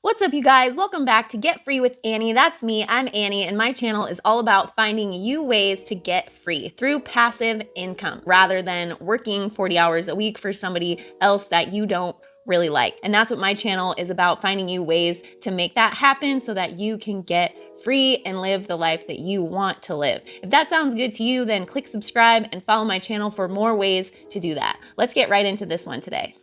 What's up, you guys? Welcome back to Get Free with Annie. That's me. I'm Annie, and my channel is all about finding you ways to get free through passive income rather than working 40 hours a week for somebody else that you don't really like. And that's what my channel is about, finding you ways to make that happen so that you can get free and live the life that you want to live. If that sounds good to you, then click subscribe and follow my channel for more ways to do that. Let's get right into this one today.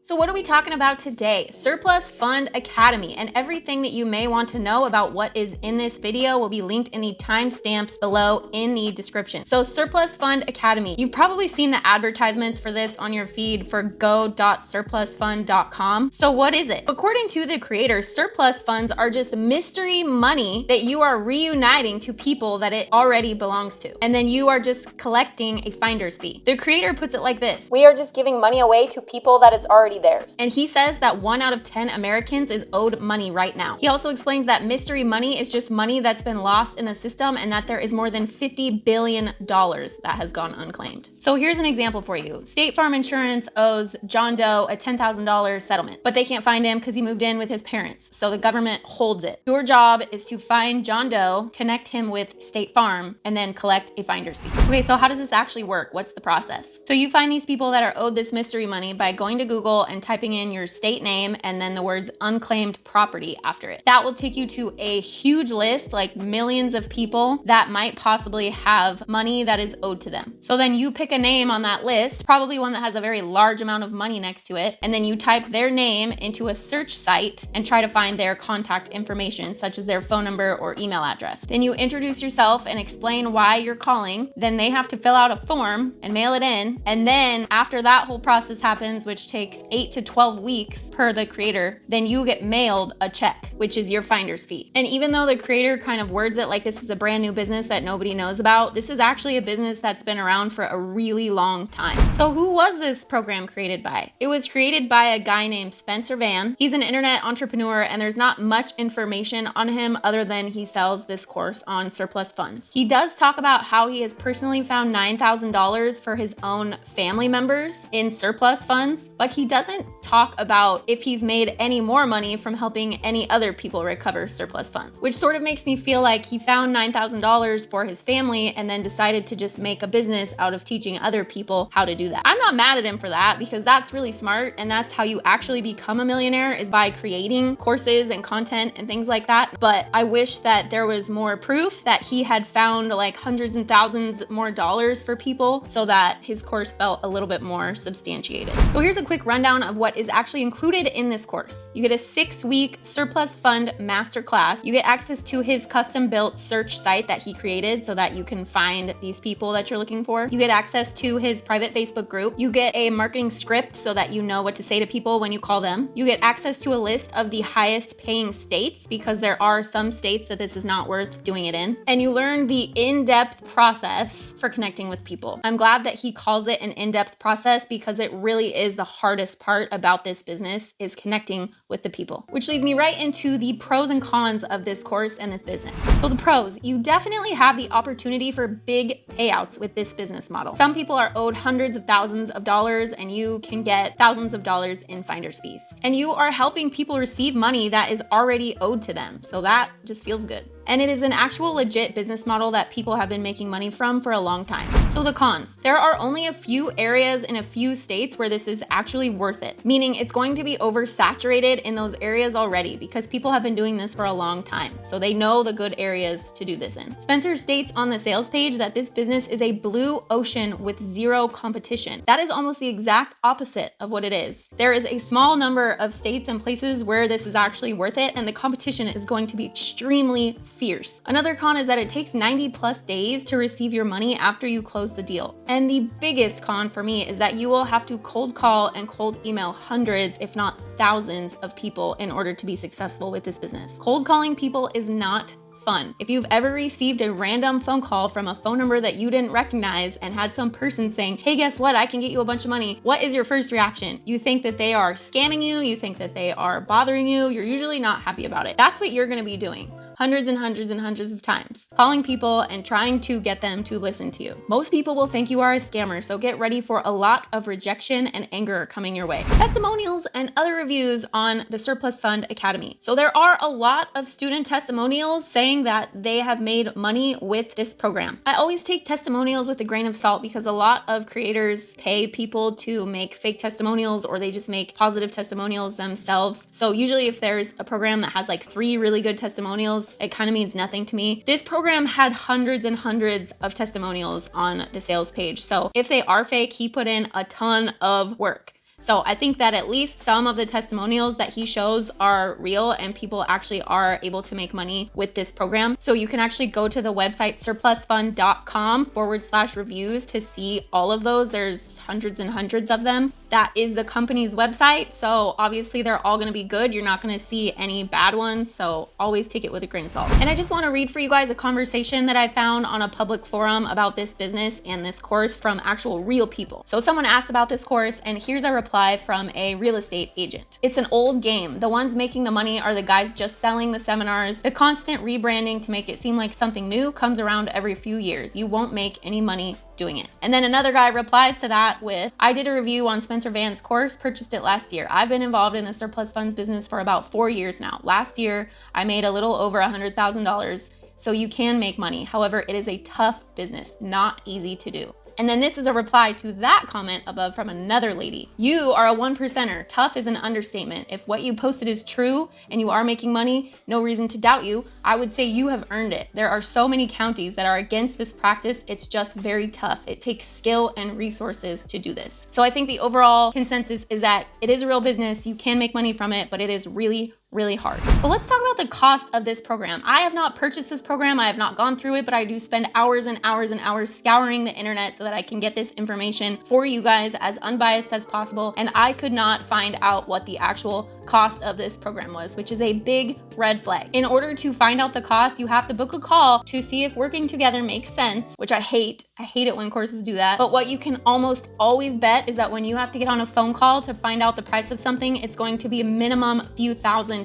So what are we talking about today? Surplus Fund Academy, and everything that you may want to know about what is in this video will be linked in the timestamps below in the description. So Surplus Fund Academy, you've probably seen the advertisements for this on your feed for go.surplusfund.com. So what is it? According to the creator, surplus funds are just mystery money that you are reuniting to people that it already belongs to. And then you are just collecting a finder's fee. The creator puts it like this: we are just giving money away to people that it's already theirs. And he says that 1 out of 10 Americans is owed money right now. He also explains that mystery money is just money that's been lost in the system and that there is more than $50 billion that has gone unclaimed. So here's an example for you. State Farm Insurance owes John Doe a $10,000 settlement, but they can't find him because he moved in with his parents. So the government holds it. Your job is to find John Doe, connect him with State Farm, and then collect a finder's fee. Okay, so how does this actually work? What's the process? So you find these people that are owed this mystery money by going to Google and typing in your state name and then the words unclaimed property after it. That will take you to a huge list, like millions of people that might possibly have money that is owed to them. So then you pick a name on that list, probably one that has a very large amount of money next to it, and then you type their name into a search site and try to find their contact information, such as their phone number or email address. Then you introduce yourself and explain why you're calling. Then they have to fill out a form and mail it in. And then after that whole process happens, which takes 8 to 12 weeks per the creator, then you get mailed a check, which is your finder's fee. And even though the creator kind of words it like this is a brand new business that nobody knows about, this is actually a business that's been around for a really long time. So who was this program created by? It was created by a guy named Spencer Vann. He's an internet entrepreneur, and there's not much information on him other than he sells this course on surplus funds. He does talk about how he has personally found $9,000 for his own family members in surplus funds, but he doesn't talk about if he's made any more money from helping any other people recover surplus funds, which sort of makes me feel like he found $9,000 for his family and then decided to just make a business out of teaching other people how to do that. I'm not mad at him for that, because that's really smart, and that's how you actually become a millionaire, is by creating courses and content and things like that. But I wish that there was more proof that he had found like hundreds and thousands more dollars for people so that his course felt a little bit more substantiated. So here's a quick rundown of what is actually included in this course. You get a 6-week surplus fund masterclass. You get access to his custom built search site that he created so that you can find these people that you're looking for. You get access to his private Facebook group. You get a marketing script so that you know what to say to people when you call them. You get access to a list of the highest paying states, because there are some states that this is not worth doing it in. And you learn the in-depth process for connecting with people. I'm glad that he calls it an in-depth process, because it really is the hardest part about this business, is connecting with the people. Which leads me right into the pros and cons of this course and this business. So the pros: you definitely have the opportunity for big payouts with this business model. Some people are owed hundreds of thousands of dollars, and you can get thousands of dollars in finder's fees. And you are helping people receive money that is already owed to them. So that just feels good. And it is an actual legit business model that people have been making money from for a long time. So the cons: there are only a few areas in a few states where this is actually worth it, meaning it's going to be oversaturated in those areas already, because people have been doing this for a long time. So they know the good areas to do this in. Spencer states on the sales page that this business is a blue ocean with zero competition. That is almost the exact opposite of what it is. There is a small number of states and places where this is actually worth it, and the competition is going to be extremely fierce. Another con is that it takes 90+ days to receive your money after you close the deal. And the biggest con for me is that you will have to cold call and cold email hundreds, if not thousands, of people in order to be successful with this business. Cold calling people is not fun. If you've ever received a random phone call from a phone number that you didn't recognize and had some person saying, hey, guess what? I can get you a bunch of money. What is your first reaction? You think that they are scamming you. You think that they are bothering you. You're usually not happy about it. That's what you're going to be doing. hundreds and hundreds and hundreds of times, calling people and trying to get them to listen to you. Most people will think you are a scammer, so get ready for a lot of rejection and anger coming your way. Testimonials and other reviews on the Surplus Fund Academy. So there are a lot of student testimonials saying that they have made money with this program. I always take testimonials with a grain of salt because a lot of creators pay people to make fake testimonials, or they just make positive testimonials themselves. So usually if there's a program that has like 3 really good testimonials, it kind of means nothing to me. This program had hundreds and hundreds of testimonials on the sales page. So if they are fake, he put in a ton of work. So I think that at least some of the testimonials that he shows are real and people actually are able to make money with this program. So you can actually go to the website surplusfund.com/reviews to see all of those. There's hundreds and hundreds of them. That is the company's website. So obviously they're all gonna be good. You're not gonna see any bad ones. So always take it with a grain of salt. And I just wanna read for you guys a conversation that I found on a public forum about this business and this course from actual real people. So someone asked about this course and here's a reply from a real estate agent. It's an old game. The ones making the money are the guys just selling the seminars. The constant rebranding to make it seem like something new comes around every few years. You won't make any money doing it. And then another guy replies to that with, I did a review on Spencer Vann's course, purchased it last year. I've been involved in the surplus funds business for about 4 years now. Last year, I made a little over $100,000. So you can make money. However, it is a tough business, not easy to do. And then this is a reply to that comment above from another lady. You are a 1%er. Tough is an understatement. If what you posted is true and you are making money, no reason to doubt you. I would say you have earned it. There are so many counties that are against this practice. It's just very tough. It takes skill and resources to do this. So I think the overall consensus is that it is a real business. You can make money from it, but it is really hard. So let's talk about the cost of this program. I have not purchased this program. I have not gone through it, but I do spend hours and hours and hours scouring the internet so that I can get this information for you guys as unbiased as possible. And I could not find out what the actual cost of this program was, which is a big red flag. In order to find out the cost, you have to book a call to see if working together makes sense, which I hate. I hate it when courses do that. But what you can almost always bet is that when you have to get on a phone call to find out the price of something, it's going to be a minimum few $1,000s.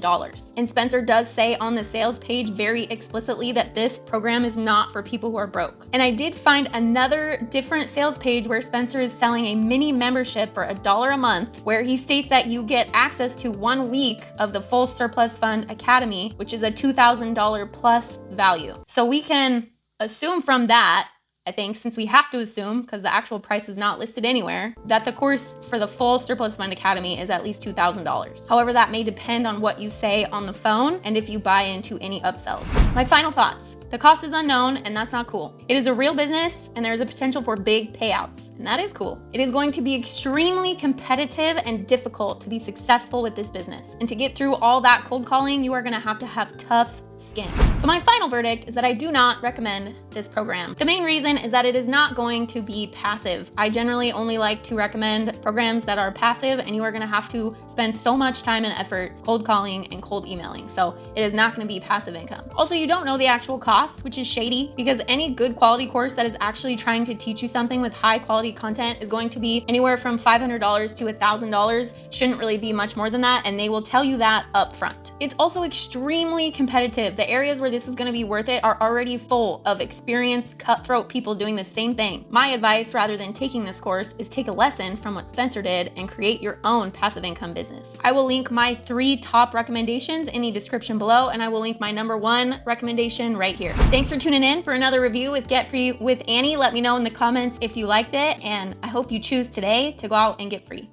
And Spencer does say on the sales page very explicitly that this program is not for people who are broke. And I did find another different sales page where Spencer is selling a mini membership for $1 a month, where he states that you get access to 1 week of the full Surplus Fund Academy, which is a $2,000 plus value. So we can assume from that, I think, since we have to assume, because the actual price is not listed anywhere, that the course for the full Surplus Fund Academy is at least $2,000. However, that may depend on what you say on the phone and if you buy into any upsells. My final thoughts. The cost is unknown, and that's not cool. It is a real business, and there is a potential for big payouts, and that is cool. It is going to be extremely competitive and difficult to be successful with this business. And to get through all that cold calling, you are gonna have to have tough skin. So my final verdict is that I do not recommend this program. The main reason is that it is not going to be passive. I generally only like to recommend programs that are passive, and you are gonna have to spend so much time and effort cold calling and cold emailing. So it is not gonna be passive income. Also, you don't know the actual cost, which is shady, because any good quality course that is actually trying to teach you something with high quality content is going to be anywhere from $500 to $1,000. Shouldn't really be much more than that, and they will tell you that up front. It's also extremely competitive. The areas where this is gonna be worth it are already full of experienced, cutthroat people doing the same thing. My advice, rather than taking this course, is take a lesson from what Spencer did and create your own passive income business. I will link my 3 top recommendations in the description below, and I will link my #1 recommendation right here. Thanks for tuning in for another review with Get Free with Annie. Let me know in the comments if you liked it, and I hope you choose today to go out and get free.